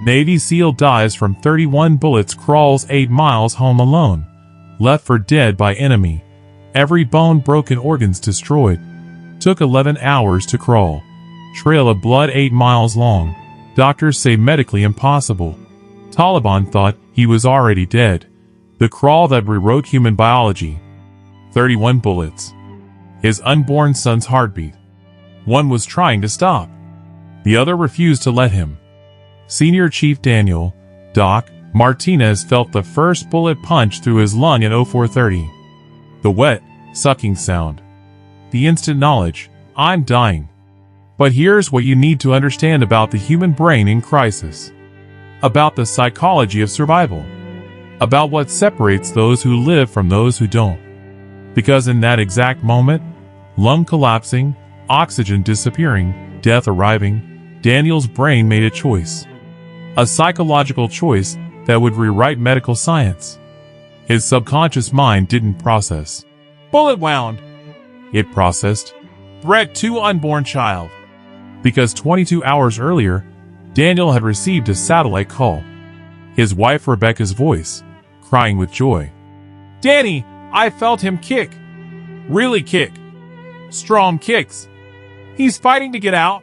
Navy SEAL dies from 31 bullets, crawls 8 miles home alone. Left for dead by enemy. Every bone broken, organs destroyed. Took 11 hours to crawl. Trail of blood 8 miles long. Doctors say medically impossible. Taliban thought he was already dead. The crawl that rewrote human biology. 31 bullets. His unborn son's heartbeat. One was trying to stop. The other refused to let him. Senior Chief Daniel, Doc, Martinez felt the first bullet punch through his lung at 0430. The wet, sucking sound. The instant knowledge, I'm dying. But here's what you need to understand about the human brain in crisis. About the psychology of survival. About what separates those who live from those who don't. Because in that exact moment, lung collapsing, oxygen disappearing, death arriving, Daniel's brain made a choice. A psychological choice that would rewrite medical science. His subconscious mind didn't process bullet wound. It processed threat to unborn child. Because 22 hours earlier, Daniel had received a satellite call. His wife Rebecca's voice, crying with joy. Danny, I felt him kick. Really kick. Strong kicks. He's fighting to get out.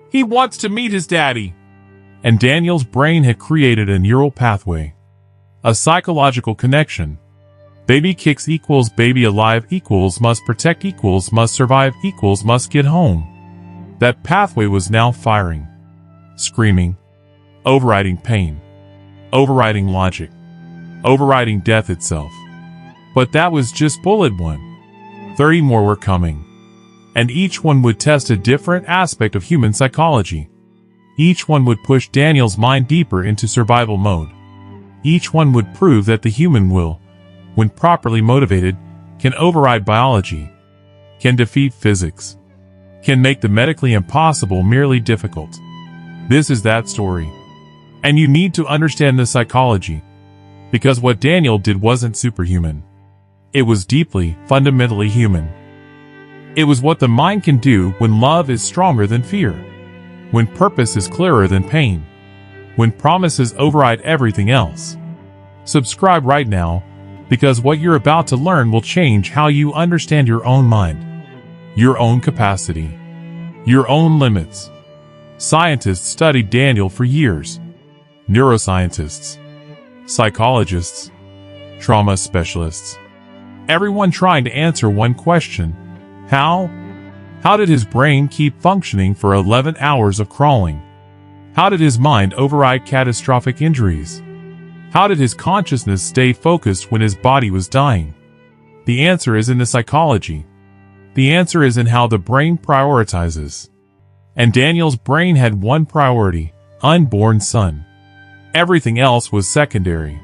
He wants to meet his daddy. And Daniel's brain had created a neural pathway. A psychological connection. Baby kicks equals baby alive equals must protect equals must survive equals must get home. That pathway was now firing. Screaming. Overriding pain. Overriding logic. Overriding death itself. But that was just bullet 1. 30 more were coming. And each one would test a different aspect of human psychology. Each one would push Daniel's mind deeper into survival mode. Each one would prove that the human will, when properly motivated, can override biology, can defeat physics, can make the medically impossible merely difficult. This is that story. And you need to understand the psychology. Because what Daniel did wasn't superhuman. It was deeply, fundamentally human. It was what the mind can do when love is stronger than fear. When purpose is clearer than pain. When promises override everything else. Subscribe right now, because what you're about to learn will change how you understand your own mind, your own capacity, your own limits. Scientists studied Daniel for years. Neuroscientists, psychologists, trauma specialists. Everyone trying to answer one question. How? How did his brain keep functioning for 11 hours of crawling? How did his mind override catastrophic injuries? How did his consciousness stay focused when his body was dying? The answer is in the psychology. The answer is in how the brain prioritizes. And Daniel's brain had one priority, unborn son. Everything else was secondary,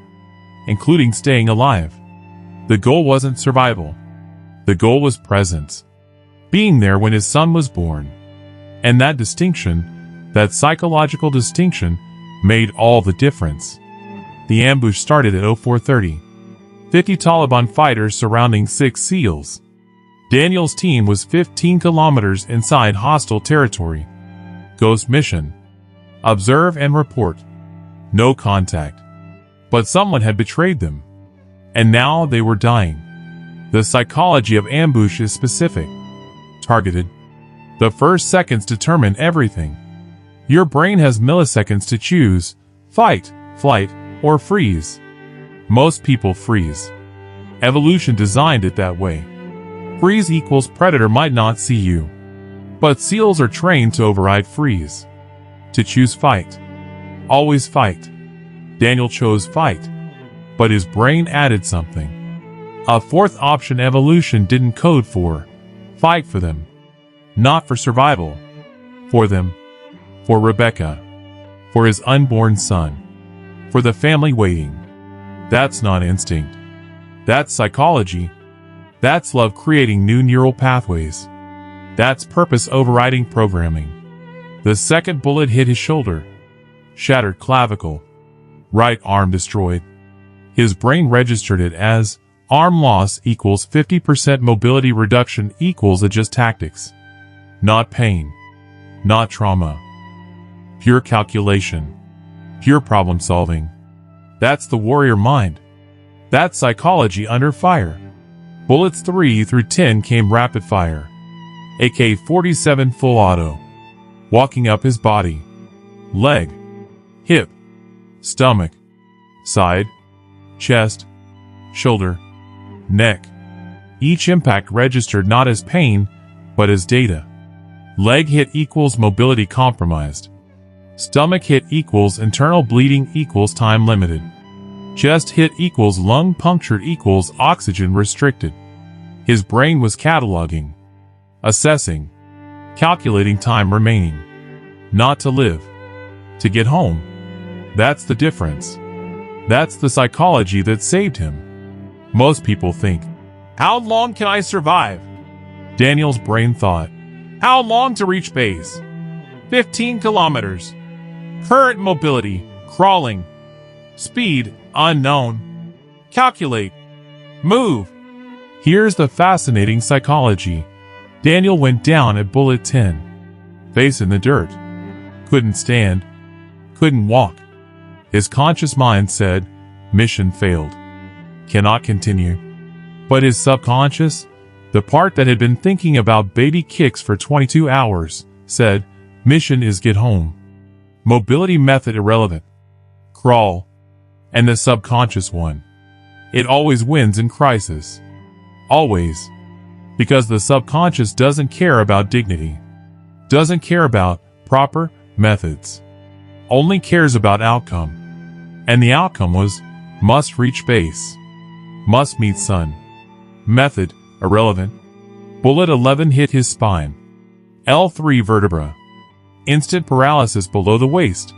including staying alive. The goal wasn't survival. The goal was presence. Being there when his son was born. And that distinction, that psychological distinction, made all the difference. The ambush started at 0430. 50 Taliban fighters surrounding 6 SEALs. Daniel's team was 15 kilometers inside hostile territory. Ghost mission. Observe and report. No contact. But someone had betrayed them. And now they were dying. The psychology of ambush is specific. Targeted. The first seconds determine everything. Your brain has milliseconds to choose, fight, flight, or freeze. Most people freeze. Evolution designed it that way. Freeze equals predator might not see you. But SEALs are trained to override freeze. To choose fight. Always fight. Daniel chose fight. But his brain added something. A fourth option evolution didn't code for. Fight for them. Not for survival. For them. For Rebecca. For his unborn son. For the family waiting. That's not instinct. That's psychology. That's love creating new neural pathways. That's purpose overriding programming. The second bullet hit his shoulder. Shattered clavicle. Right arm destroyed. His brain registered it as arm loss equals 50% mobility reduction equals adjust tactics. Not pain. Not trauma. Pure calculation. Pure problem solving. That's the warrior mind. That's psychology under fire. Bullets 3 through 10 came rapid fire. AK-47 full auto. Walking up his body. Leg. Hip. Stomach. Side. Chest. Shoulder. Neck. Each impact registered not as pain, but as data. Leg hit equals mobility compromised. Stomach hit equals internal bleeding equals time limited. Chest hit equals lung punctured equals oxygen restricted. His brain was cataloging, assessing, calculating time remaining. Not to live. To get home. That's the difference. That's the psychology that saved him. Most people think, how long can I survive? Daniel's brain thought, how long to reach base? 15 kilometers. Current mobility, crawling. Speed, unknown. Calculate. Move. Here's the fascinating psychology. Daniel went down at bullet 10. Face in the dirt. Couldn't stand. Couldn't walk. His conscious mind said, mission failed. Cannot continue. But his subconscious, the part that had been thinking about baby kicks for 22 hours, said, mission is get home. Mobility method irrelevant. Crawl. And the subconscious won. It always wins in crisis. Always. Because the subconscious doesn't care about dignity. Doesn't care about proper methods. Only cares about outcome. And the outcome was, must reach base. Must meet sun. Method, irrelevant. Bullet 11 hit his spine. L3 vertebra. Instant paralysis below the waist.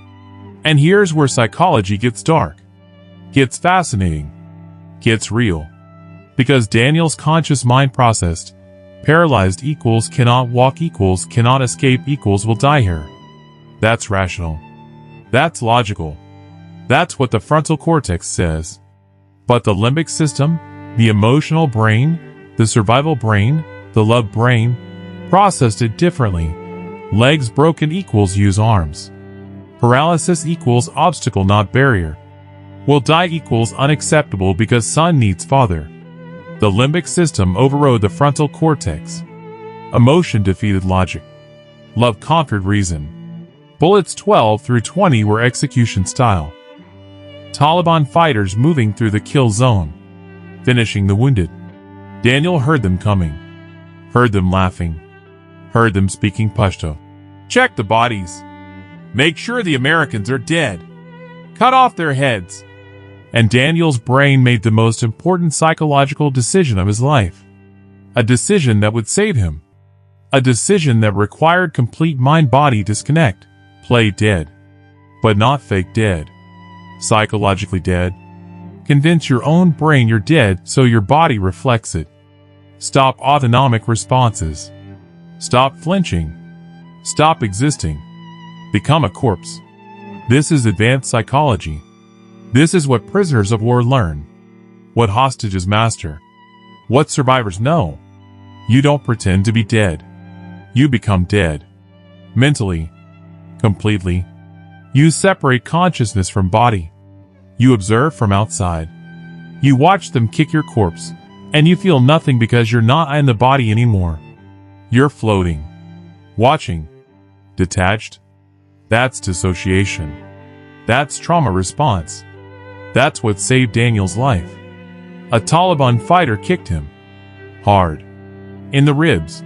And here's where psychology gets dark. Gets fascinating. Gets real. Because Daniel's conscious mind processed, paralyzed equals cannot walk equals cannot escape equals will die here. That's rational. That's logical. That's what the frontal cortex says. But the limbic system, the emotional brain, the survival brain, the love brain, processed it differently. Legs broken equals use arms. Paralysis equals obstacle not barrier. Will die equals unacceptable because son needs father. The limbic system overrode the frontal cortex. Emotion defeated logic. Love conquered reason. Bullets 12 through 20 were execution style. Taliban fighters moving through the kill zone. Finishing the wounded. Daniel heard them coming. Heard them laughing. Heard them speaking Pashto. Check the bodies. Make sure the Americans are dead. Cut off their heads. And Daniel's brain made the most important psychological decision of his life. A decision that would save him. A decision that required complete mind-body disconnect. Play dead. But not fake dead. Psychologically dead. Convince your own brain you're dead so your body reflects it. Stop autonomic responses. Stop flinching. Stop existing. Become a corpse. This is advanced psychology. This is what prisoners of war learn. What hostages master. What survivors know. You don't pretend to be dead. You become dead. Mentally. Completely. You separate consciousness from body. You observe from outside. You watch them kick your corpse, and you feel nothing because you're not in the body anymore. You're floating. Watching. Detached. That's dissociation. That's trauma response. That's what saved Daniel's life. A Taliban fighter kicked him. Hard. In the ribs.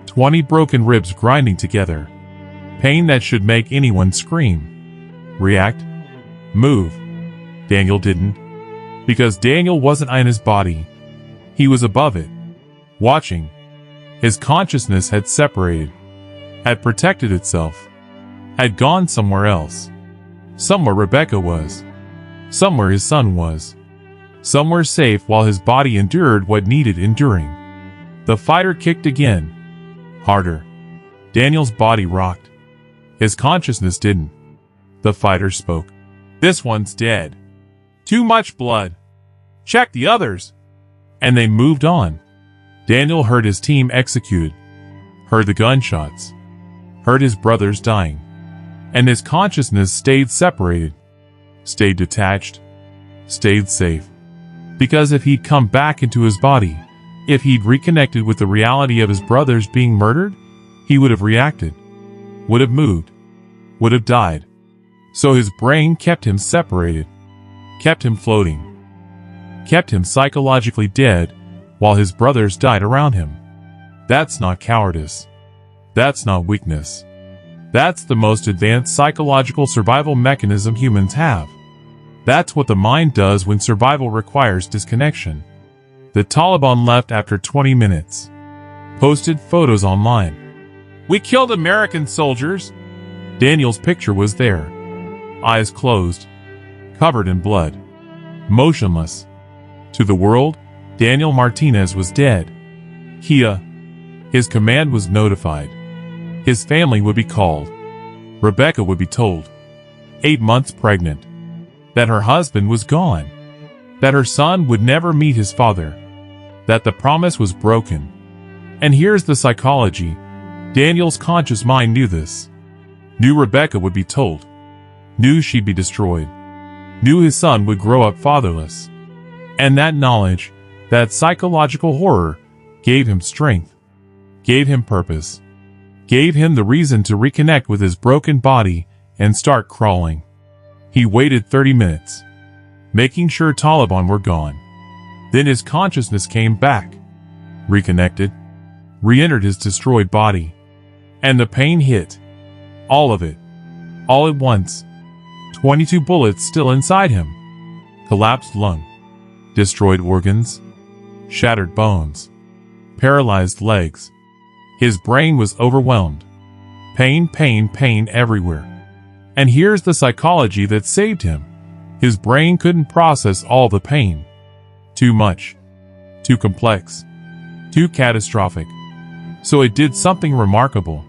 20 broken ribs grinding together. Pain that should make anyone scream. React. Move. Daniel didn't. Because Daniel wasn't in his body. He was above it. Watching. His consciousness had separated. Had protected itself. Had gone somewhere else. Somewhere Rebecca was. Somewhere his son was. Somewhere safe while his body endured what needed enduring. The fighter kicked again. Harder. Daniel's body rocked. His consciousness didn't. The fighter spoke. This one's dead. Too much blood. Check the others. And they moved on. Daniel heard his team executed. Heard the gunshots. Heard his brothers dying. And his consciousness stayed separated. stayed detached, stayed safe. Because if he'd come back into his body, if he'd reconnected with the reality of his brothers being murdered, he would have reacted, would have moved, would have died. So his brain kept him separated, kept him floating, kept him psychologically dead while his brothers died around him. That's not cowardice. That's not weakness. That's the most advanced psychological survival mechanism humans have. That's what the mind does when survival requires disconnection. The Taliban left after 20 minutes. Posted photos online. "We killed American soldiers." Daniel's picture was there. Eyes closed, covered in blood, motionless. To the world, Daniel Martinez was dead. His command was notified. His family would be called. Rebecca would be told, 8 months pregnant, that her husband was gone, that her son would never meet his father, that the promise was broken. And here's the psychology. Daniel's conscious mind knew this. Knew Rebecca would be told. Knew she'd be destroyed. Knew his son would grow up fatherless. And that knowledge, that psychological horror, gave him strength, gave him purpose, gave him the reason to reconnect with his broken body and start crawling. He waited 30 minutes, making sure Taliban were gone. Then his consciousness came back, reconnected, re-entered his destroyed body. And the pain hit. All of it. All at once. 22 bullets still inside him. Collapsed lung. Destroyed organs. Shattered bones. Paralyzed legs. His brain was overwhelmed. Pain, pain, pain everywhere. And here's the psychology that saved him. His brain couldn't process all the pain. Too much. Too complex. Too catastrophic. So it did something remarkable.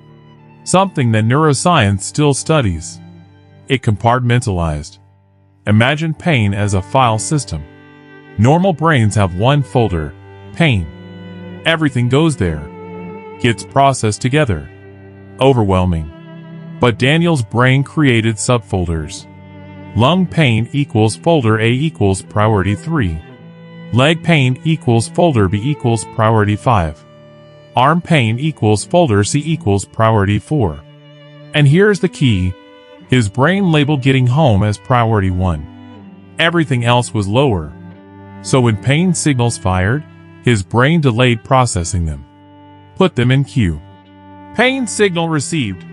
Something that neuroscience still studies. It compartmentalized. Imagine pain as a file system. Normal brains have one folder, pain. Everything goes there. Gets processed together. Overwhelming. But Daniel's brain created subfolders. Lung pain equals folder A equals priority 3. Leg pain equals folder B equals priority 5. Arm pain equals folder C equals priority 4. And here's the key. His brain labeled getting home as priority 1. Everything else was lower. So when pain signals fired, his brain delayed processing them. Put them in queue. Pain signal received.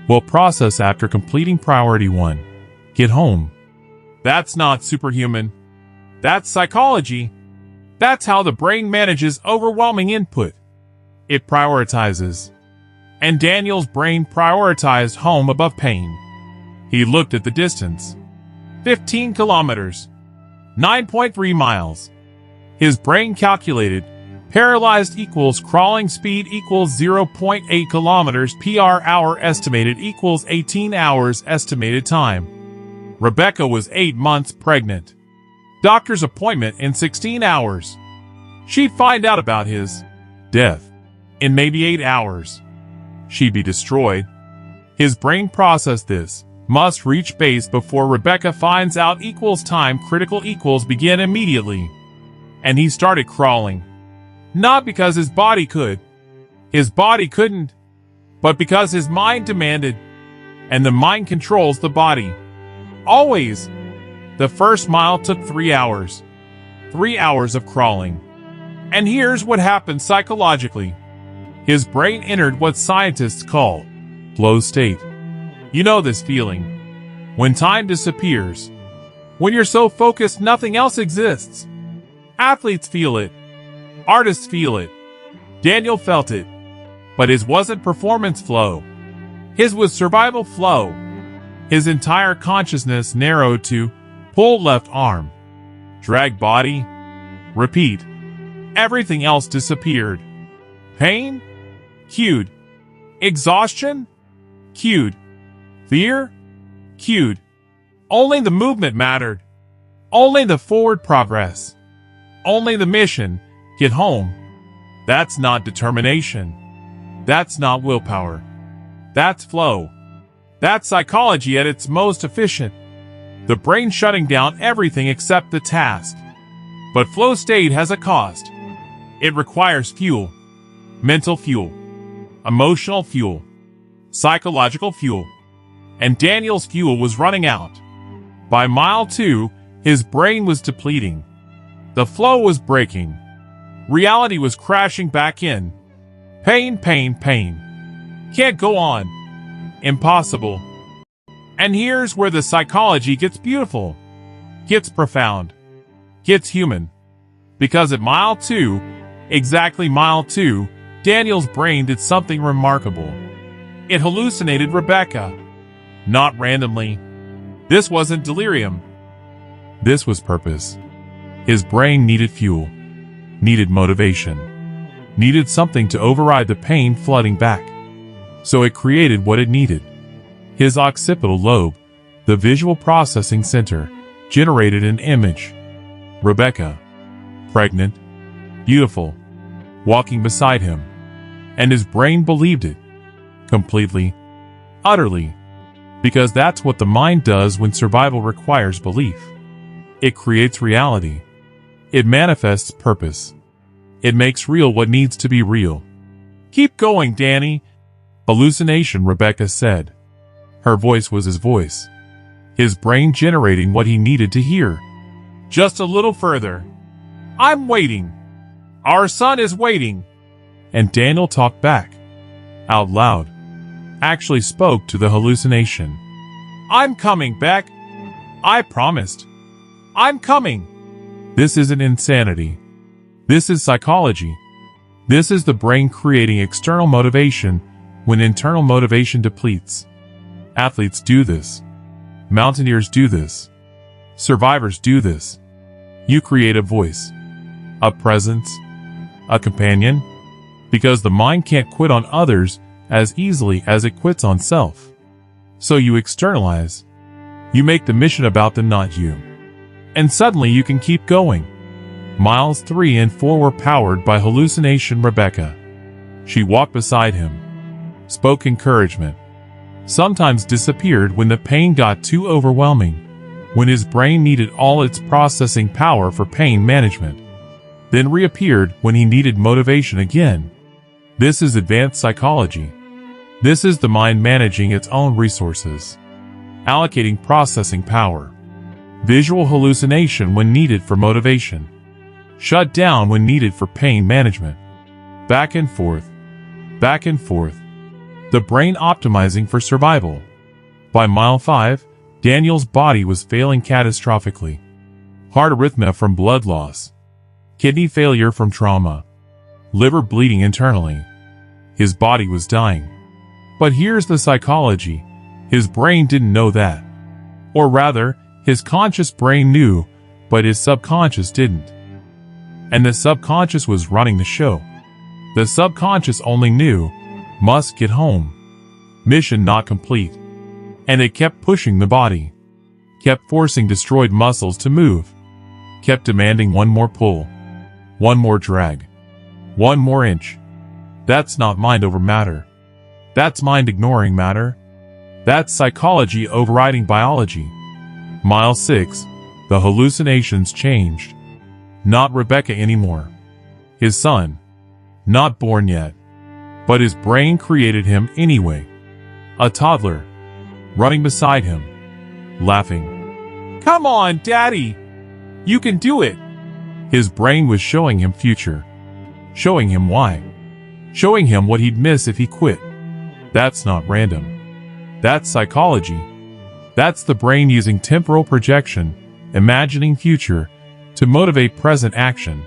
Will process after completing priority 1. Get home. That's not superhuman. That's psychology. That's how the brain manages overwhelming input. It prioritizes. And Daniel's brain prioritized home above pain. He looked at the distance. 15 kilometers. 9.3 miles. His brain calculated. Paralyzed equals crawling speed equals 0.8 kilometers per hour estimated equals 18 hours estimated time. Rebecca was 8 months pregnant. Doctor's appointment in 16 hours. She'd find out about his death in maybe 8 hours. She'd be destroyed. His brain processed this. Must reach base before Rebecca finds out equals time critical equals begin immediately. And he started crawling. Not because his body could. His body couldn't. But because his mind demanded. And the mind controls the body. Always. The first mile took 3 hours. 3 hours of crawling. And here's what happened psychologically. His brain entered what scientists call flow state. You know this feeling. When time disappears. When you're so focused nothing else exists. Athletes feel it. Artists feel it. Daniel felt it. But his wasn't performance flow. His was survival flow. His entire consciousness narrowed to pull left arm. Drag body. Repeat. Everything else disappeared. Pain? Cued. Exhaustion? Cued. Fear? Cued. Only the movement mattered. Only the forward progress. Only the mission. Get home. That's not determination. That's not willpower. That's flow. That's psychology at its most efficient. The brain shutting down everything except the task. But flow state has a cost. It requires fuel. Mental fuel. Emotional fuel. Psychological fuel. And Daniel's fuel was running out. By mile 2, his brain was depleting. The flow was breaking. Reality was crashing back in. Pain, pain, pain. Can't go on. Impossible. And here's where the psychology gets beautiful. Gets profound. Gets human. Because at mile 2, exactly mile 2, Daniel's brain did something remarkable. It hallucinated Rebecca. Not randomly. This wasn't delirium. This was purpose. His brain needed fuel. Needed motivation. Needed something to override the pain flooding back. So it created what it needed. His occipital lobe, the visual processing center, generated an image. Rebecca. Pregnant. Beautiful. Walking beside him. And his brain believed it. Completely. Utterly. Because that's what the mind does when survival requires belief. It creates reality. It manifests purpose. It makes real what needs to be real. Keep going, Danny. Hallucination, Rebecca said. Her voice was his voice. His brain generating what he needed to hear. Just a little further. I'm waiting. Our son is waiting. And Daniel talked back. Out loud. Actually spoke to the hallucination. I'm coming, Beck. I promised. I'm coming. This isn't insanity. This is psychology. This is the brain creating external motivation when internal motivation depletes. Athletes do this. Mountaineers do this. Survivors do this. You create a voice, a presence, a companion, because the mind can't quit on others as easily as it quits on self. So you externalize. You make the mission about them, not you. And suddenly you can keep going. Miles 3 and 4 were powered by hallucination Rebecca. She walked beside him. Spoke encouragement. Sometimes disappeared when the pain got too overwhelming. When his brain needed all its processing power for pain management. Then reappeared when he needed motivation again. This is advanced psychology. This is the mind managing its own resources. Allocating processing power. Visual hallucination when needed for motivation. Shut down when needed for pain management. Back and forth. Back and forth. The brain optimizing for survival. By mile 5, Daniel's body was failing catastrophically. Heart arrhythmia from blood loss. Kidney failure from trauma. Liver bleeding internally. His body was dying. But here's the psychology. His brain didn't know that. Or rather, his conscious brain knew, but his subconscious didn't. And the subconscious was running the show. The subconscious only knew, must get home. Mission not complete. And it kept pushing the body. Kept forcing destroyed muscles to move. Kept demanding one more pull. One more drag. One more inch. That's not mind over matter. That's mind ignoring matter. That's psychology overriding biology. Mile 6, the hallucinations changed. Not Rebecca anymore. His son. Not born yet. But his brain created him anyway. A toddler. Running beside him. Laughing. Come on, Daddy! You can do it! His brain was showing him future. Showing him why. Showing him what he'd miss if he quit. That's not random. That's psychology. That's the brain using temporal projection, imagining future, to motivate present action.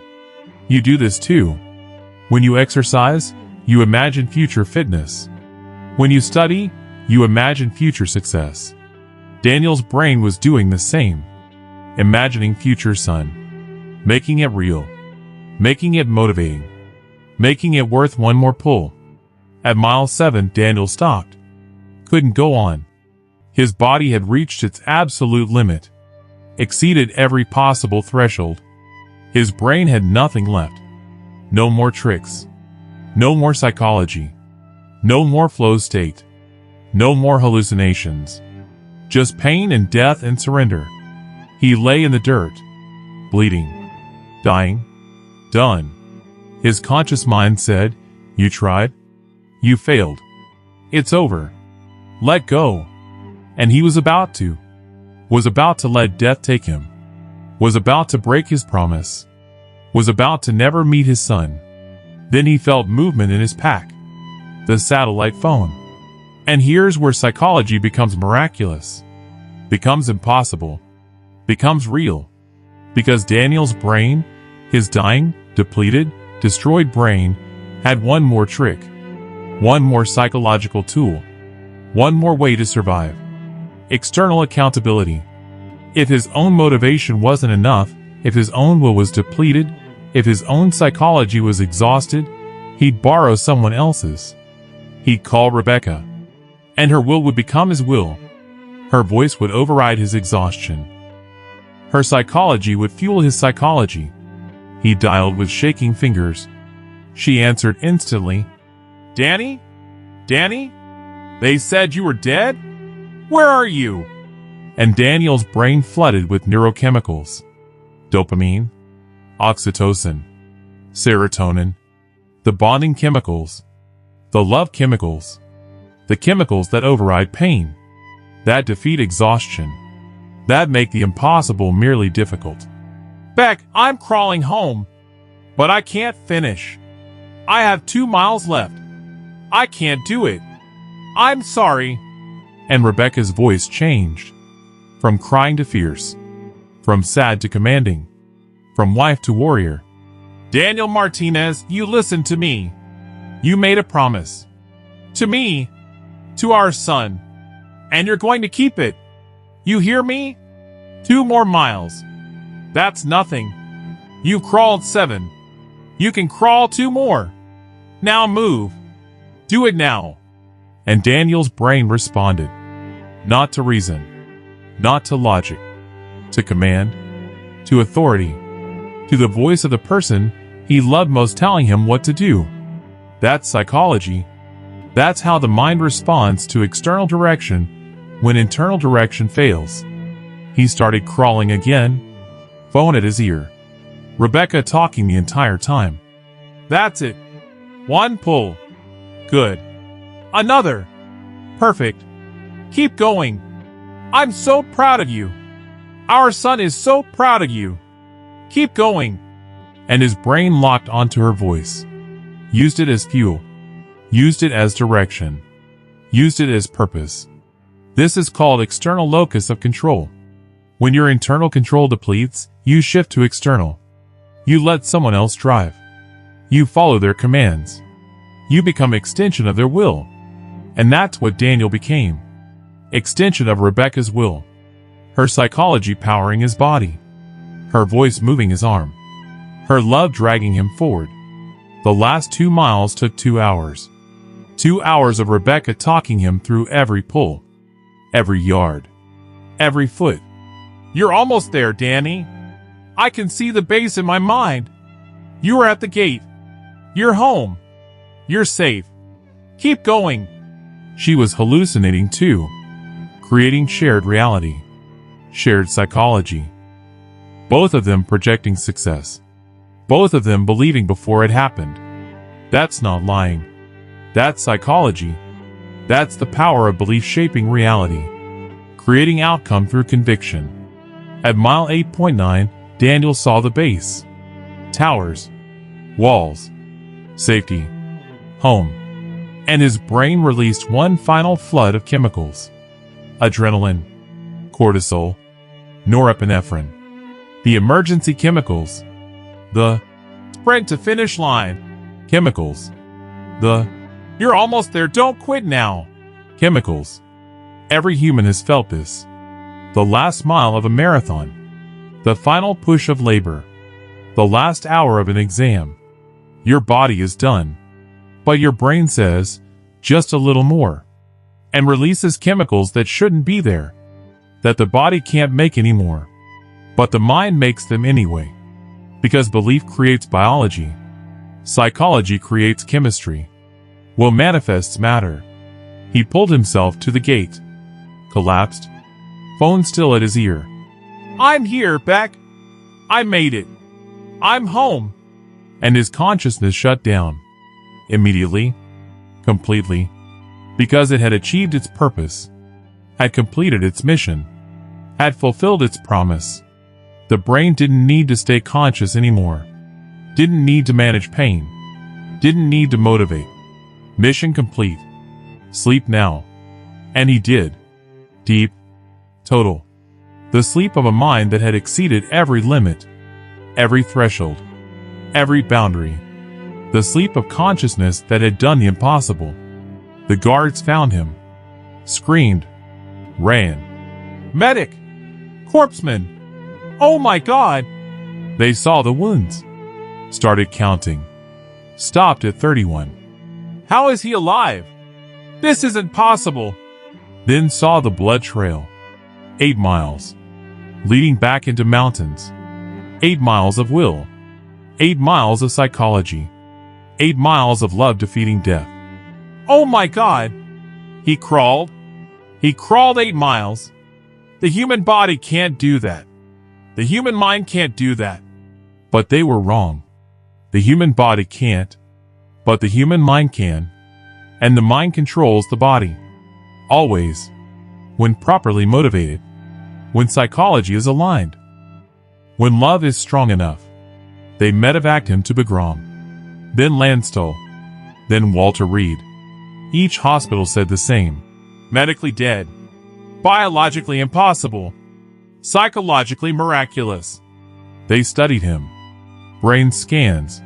You do this too. When you exercise, you imagine future fitness. When you study, you imagine future success. Daniel's brain was doing the same. Imagining future son. Making it real. Making it motivating. Making it worth one more pull. At mile 7, Daniel stopped. Couldn't go on. His body had reached its absolute limit. Exceeded every possible threshold. His brain had nothing left. No more tricks. No more psychology. No more flow state. No more hallucinations. Just pain and death and surrender. He lay in the dirt, bleeding, dying, done. His conscious mind said, "You tried. You failed. It's over. Let go." And he was about to let death take him, was about to break his promise, was about to never meet his son. Then he felt movement in his pack, the satellite phone. And here's where psychology becomes miraculous, becomes impossible, becomes real. Because Daniel's brain, his dying, depleted, destroyed brain, had one more trick, one more psychological tool, one more way to survive. External accountability. If his own motivation wasn't enough, if his own will was depleted, if his own psychology was exhausted, he'd borrow someone else's. He'd call Rebecca, and her will would become his will. Her voice would override his exhaustion. Her psychology would fuel his psychology. He dialed with shaking fingers. She answered instantly. "Danny? Danny? They said you were dead? Where are you?" And Daniel's brain flooded with neurochemicals. Dopamine, oxytocin, serotonin, the bonding chemicals, the love chemicals, the chemicals that override pain, that defeat exhaustion, that make the impossible merely difficult. "Beck, I'm crawling home, but I can't finish. I have 2 miles left. I can't do it. I'm sorry." And Rebecca's voice changed, from crying to fierce, from sad to commanding, from wife to warrior. "Daniel Martinez, you listen to me. You made a promise. To me, to our son, and you're going to keep it. You hear me? 2 more miles. That's nothing. You crawled 7. You can crawl 2 more. Now move. Do it now." And Daniel's brain responded, not to reason, not to logic, to command, to authority, to the voice of the person he loved most telling him what to do. That's psychology. That's how the mind responds to external direction when internal direction fails. He started crawling again, phone at his ear. Rebecca talking the entire time. "That's it. 1 pull. Good. Another. Perfect. Keep going. I'm so proud of you. Our son is so proud of you. Keep going." And his brain locked onto her voice. Used it as fuel. Used it as direction. Used it as purpose. This is called external locus of control. When your internal control depletes, you shift to external. You let someone else drive. You follow their commands. You become extension of their will. And that's what Daniel became. Extension of Rebecca's will. Her psychology powering his body. Her voice moving his arm. Her love dragging him forward. The last 2 miles took 2 hours. 2 hours of Rebecca talking him through every pull. Every yard. Every foot. "You're almost there, Danny. I can see the base in my mind. You are at the gate. You're home. You're safe. Keep going." She was hallucinating too, creating shared reality, shared psychology. Both of them projecting success. Both of them believing before it happened. That's not lying. That's psychology. That's the power of belief shaping reality, creating outcome through conviction. At mile 8.9, Daniel saw the base. Towers. Walls. Safety. Home. And his brain released one final flood of chemicals. Adrenaline. Cortisol. Norepinephrine. The emergency chemicals. The sprint to finish line chemicals. The "you're almost there, don't quit now" chemicals. Every human has felt this. The last mile of a marathon. The final push of labor. The last hour of an exam. Your body is done. But your brain says, just a little more. And releases chemicals that shouldn't be there. That the body can't make anymore. But the mind makes them anyway. Because belief creates biology. Psychology creates chemistry. Will manifests matter. He pulled himself to the gate. Collapsed. phone still at his ear. "I'm here, Beck. I made it. I'm home." And his consciousness shut down. Immediately. Completely. Because it had achieved its purpose. Had completed its mission. Had fulfilled its promise. The brain didn't need to stay conscious anymore. Didn't need to manage pain. Didn't need to motivate. Mission complete. Sleep now. And he did. Deep. Total. The sleep of a mind that had exceeded every limit. Every threshold. Every boundary. The sleep of consciousness that had done the impossible. The guards found him. Screamed. Ran. "Medic! Corpseman! Oh my God!" They saw the wounds. Started counting. Stopped at 31. "How is he alive? This isn't possible." Then saw the blood trail. 8 miles. Leading back into mountains. 8 miles of will. 8 miles of psychology. 8 miles of love defeating death. "Oh my God!" He crawled. He crawled 8 miles. The human body can't do that. The human mind can't do that. But they were wrong. The human body can't. But the human mind can. And the mind controls the body. Always. When properly motivated. When psychology is aligned. When love is strong enough. They medevaced him to Bagram. Then Landstuhl. Then Walter Reed. Each hospital said the same. Medically dead. Biologically impossible. Psychologically miraculous. They studied him. Brain scans.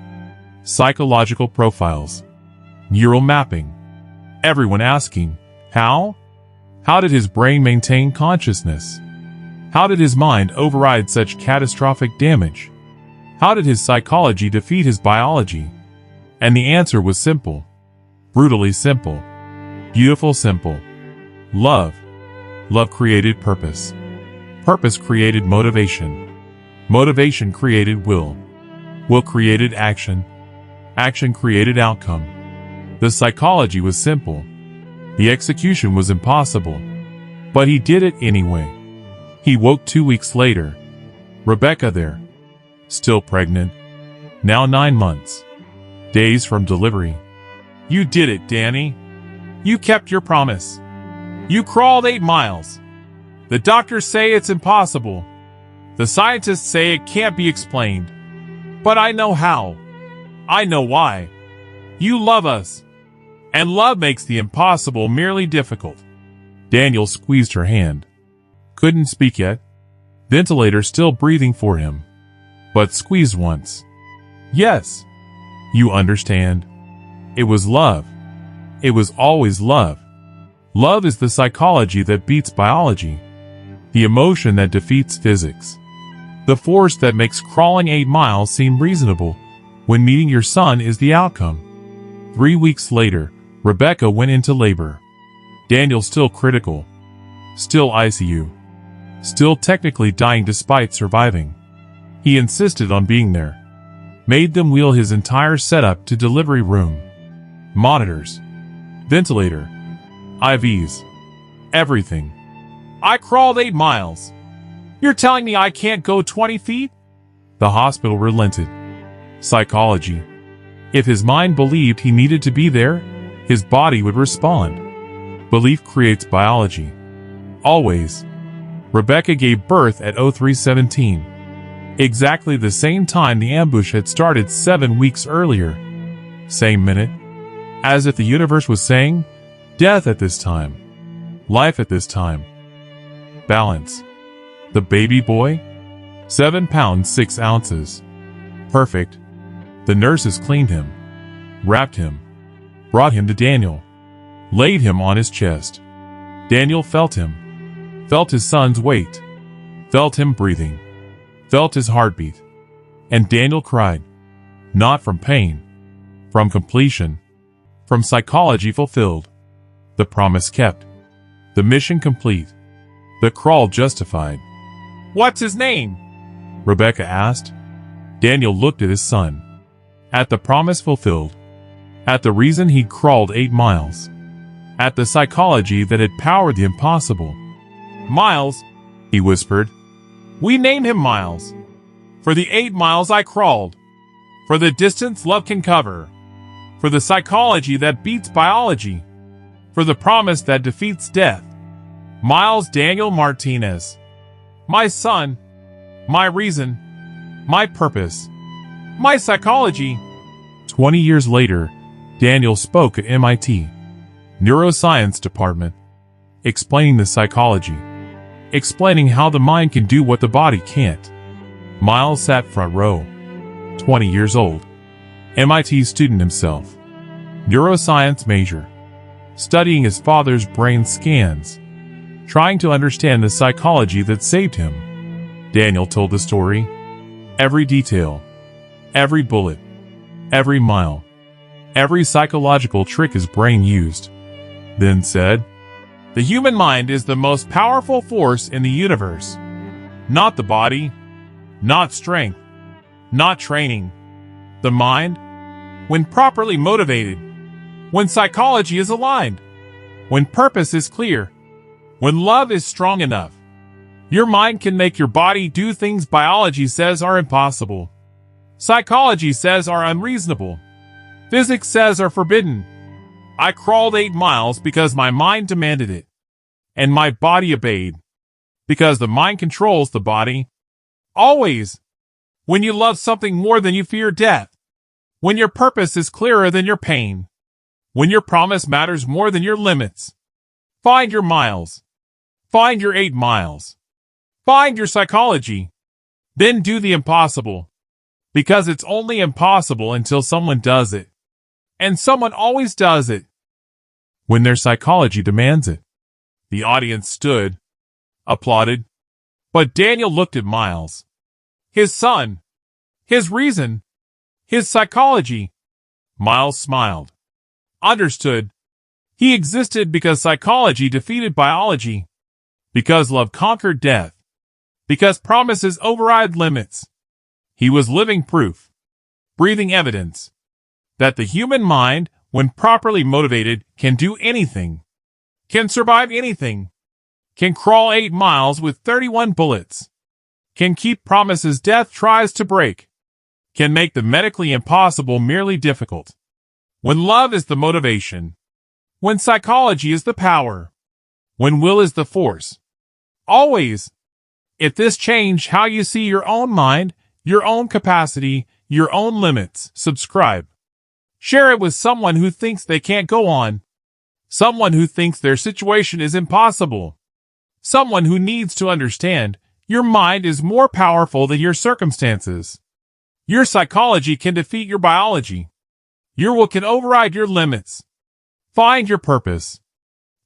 Psychological profiles. Neural mapping. Everyone asking, how? How did his brain maintain consciousness? How did his mind override such catastrophic damage? How did his psychology defeat his biology? And the answer was simple. Brutally simple. Beautiful simple. Love. Love created purpose. Purpose created motivation. Motivation created will. Will created action. Action created outcome. The psychology was simple. The execution was impossible. But he did it anyway. He woke 2 weeks later. Rebecca there. Still pregnant. Now 9 months. Days from delivery. "You did it, Danny. You kept your promise. You crawled 8 miles. The doctors say it's impossible. The scientists say it can't be explained. But I know how. I know why. You love us. And love makes the impossible merely difficult." Daniel squeezed her hand. Couldn't speak yet. Ventilator still breathing for him. But squeezed once. "Yes. You understand. It was love. It was always love. Love is the psychology that beats biology. The emotion that defeats physics. The force that makes crawling 8 miles seem reasonable when meeting your son is the outcome." 3 weeks later, Rebecca went into labor. Daniel still critical. Still ICU. Still technically dying despite surviving. He insisted on being there. Made them wheel his entire setup to delivery room. Monitors. Ventilator. IVs. Everything. "I crawled 8 miles. You're telling me I can't go 20 feet? The hospital relented. Psychology. If his mind believed he needed to be there, his body would respond. Belief creates biology. Always. Rebecca gave birth at 03:17. Exactly the same time the ambush had started 7 weeks earlier. Same minute. As if the universe was saying, death at this time. Life at this time. Balance. The baby boy? 7 pounds 6 ounces. Perfect. The nurses cleaned him. Wrapped him. Brought him to Daniel. Laid him on his chest. Daniel felt him. Felt his son's weight. Felt him breathing. Felt his heartbeat. And Daniel cried. Not from pain. From completion. From psychology fulfilled. The promise kept. The mission complete. The crawl justified. "What's his name?" Rebecca asked. Daniel looked at his son. At the promise fulfilled. At the reason he'd crawled 8 miles. At the psychology that had powered the impossible. "Miles, he whispered. We named him Miles. For the 8 miles I crawled. For the distance love can cover. For the psychology that beats biology. For the promise that defeats death. Miles Daniel Martinez. My son. My reason. My purpose. My psychology. 20 years later, Daniel spoke at MIT Neuroscience Department, explaining the psychology, explaining how the mind can do what the body can't. Miles sat front row, 20 years old, MIT student himself, neuroscience major, studying his father's brain scans, trying to understand the psychology that saved him. Daniel told the story, every detail, every bullet, every mile, every psychological trick his brain used. Then said, the human mind is the most powerful force in the universe. Not the body, not strength, not training. The mind, when properly motivated, when psychology is aligned, when purpose is clear, when love is strong enough, your mind can make your body do things biology says are impossible. Psychology says are unreasonable. Physics says are forbidden. I crawled 8 miles because my mind demanded it. And my body obeyed. Because the mind controls the body. Always. When you love something more than you fear death. When your purpose is clearer than your pain. When your promise matters more than your limits. Find your miles. Find your 8 miles. Find your psychology. Then do the impossible. Because it's only impossible until someone does it. And someone always does it. When their psychology demands it. The audience stood, applauded. But Daniel looked at Miles. His son. His reason. His psychology. Miles smiled. Understood. He existed because psychology defeated biology. Because love conquered death. Because promises override limits. He was living proof. Breathing evidence. That the human mind, when properly motivated, can do anything. Can survive anything. Can crawl 8 miles with 31 bullets. Can keep promises death tries to break. Can make the medically impossible merely difficult. When love is the motivation. When psychology is the power. When will is the force. Always. If this changed how you see your own mind, your own capacity, your own limits, subscribe. Share it with someone who thinks they can't go on. Someone who thinks their situation is impossible. Someone who needs to understand your mind is more powerful than your circumstances. Your psychology can defeat your biology. Your will can override your limits. Find your purpose.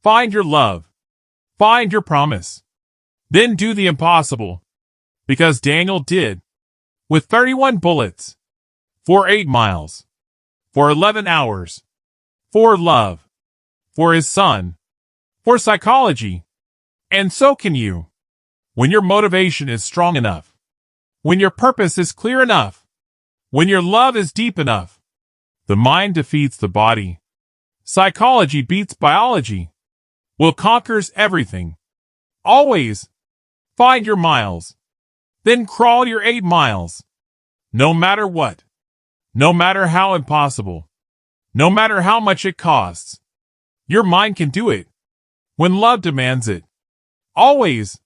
Find your love. Find your promise. Then do the impossible. Because Daniel did. With 31 bullets. For 8 miles. For 11 hours. For love. For his son. For psychology. And so can you. When your motivation is strong enough. When your purpose is clear enough. When your love is deep enough. The mind defeats the body. Psychology beats biology. Will conquers everything. Always. Find your miles. Then crawl your 8 miles. No matter what. No matter how impossible. No matter how much it costs. Your mind can do it. When love demands it. Always.